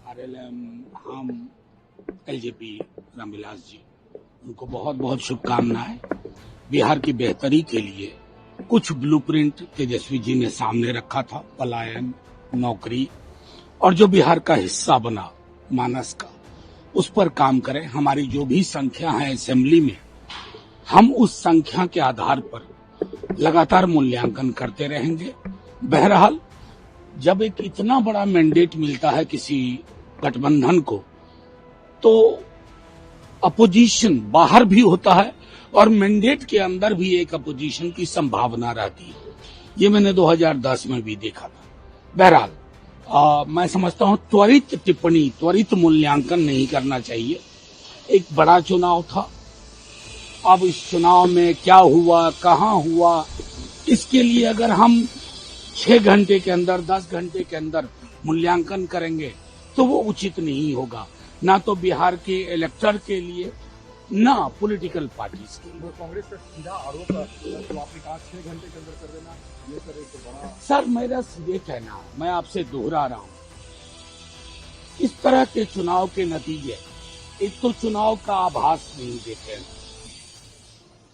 RLM, हम, LJP Ramvilas ji, उनको बहुत बहुत शुभकामनाएं। बिहार की बेहतरी के लिए कुछ ब्लूप्रिंट तेजस्वी जी ने सामने रखा था, पलायन, नौकरी, और जो बिहार का हिस्सा बना मानस का, उस पर काम करें। हमारी जो भी संख्या है असेंबली में, हम उस संख्या के आधार पर लगातार मूल्यांकन करते रहेंगे। बहरहाल, जब एक इतना बड़ा मैंडेट मिलता है किसी गठबंधन को, तो अपोजिशन बाहर भी होता है और मैंडेट के अंदर भी एक अपोजिशन की संभावना रहती है। ये मैंने 2010 में भी देखा था। बहरहाल, मैं समझता हूं त्वरित टिप्पणी, त्वरित मूल्यांकन नहीं करना चाहिए। एक बड़ा चुनाव था, अब इस चुनाव में क्या हुआ, कहां हुआ, इसके लिए अगर हम 6 घंटे के अंदर, 10 घंटे के अंदर मूल्यांकन करेंगे तो वो उचित नहीं होगा, ना तो बिहार के इलेक्टर के लिए, ना पॉलिटिकल पार्टीज के लिए। कांग्रेस का सीधा आरोप तो आपने कहा 6 घंटे के अंदर कर देना, ये सर एक बड़ा। सर, मेरा सीधे कहना, मैं आपसे दोहरा रहा हूं, इस तरह के चुनाव के नतीजे एक तो चुनाव का आभास नहीं देते हैं,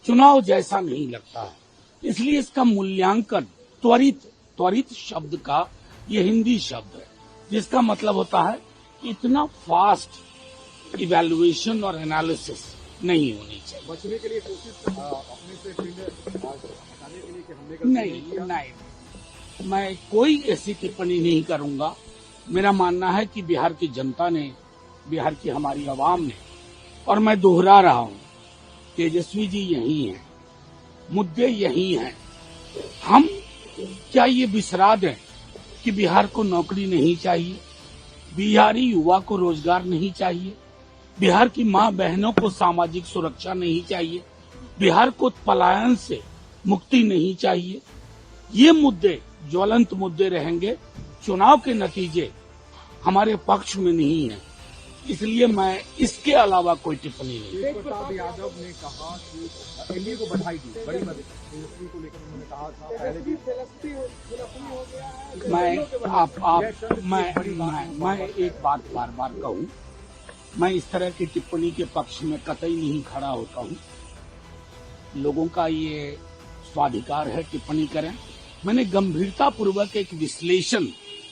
चुनाव जैसा नहीं लगता है, इसलिए इसका मूल्यांकन त्वरित शब्द का ये हिंदी शब्द है, जिसका मतलब होता है कि इतना फास्ट इवैल्यूएशन और एनालिसिस नहीं होनी चाहिए। बचने के लिए कोशिश अपने से फील्ड हटाने के लिए कि हमने नहीं, मैं कोई ऐसी टिप्पणी नहीं करूंगा। मेरा मानना है कि बिहार की जनता ने, बिहार की हमारी आवाम ने, और मैं दोहरा रहा हूं, तेजस्वी जी यही हैं, मुद्दे यही हैं। हम क्या ये बिसरा दें कि बिहार को नौकरी नहीं चाहिए, बिहारी युवा को रोजगार नहीं चाहिए, बिहार की मां बहनों को सामाजिक सुरक्षा नहीं चाहिए, बिहार को पलायन से मुक्ति नहीं चाहिए? ये मुद्दे ज्वलंत मुद्दे रहेंगे। चुनाव के नतीजे हमारे पक्ष में नहीं है, इसलिए मैं इसके अलावा कोई टिप्पणी नहीं। तेज प्रताप यादव ने कहा कि एनडीए को बधाई दी, बड़ी मदद तेजस्वी को लेकर उन्होंने कहा था पहले भी। मैं एक बात बार बार कहूं, मैं इस तरह की टिप्पणी के पक्ष में कतई नहीं खड़ा होता हूं। लोगों का ये स्वाधिकार है टिप्पणी करें। मैंने गंभीरता पूर्वक एक विश्लेषण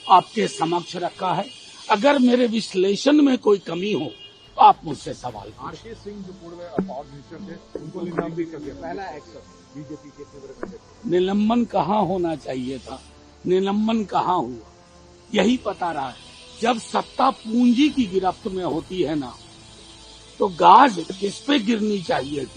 आपके समक्ष रखा है। अगर मेरे विश्लेषण में कोई कमी हो तो आप मुझसे सवाल करें। आरके सिंह जो पूर्व पावर मिनिस्टर थे, उनको निलंबित कर दिया, पहला एक्शन बीजेपी के पूर्व। निलंबन कहाँ होना चाहिए था, निलंबन कहाँ हुआ, यही पता रहा है। जब सत्ता पूंजी की गिरफ्त में होती है ना, तो गाज किस पे गिरनी चाहिए थी?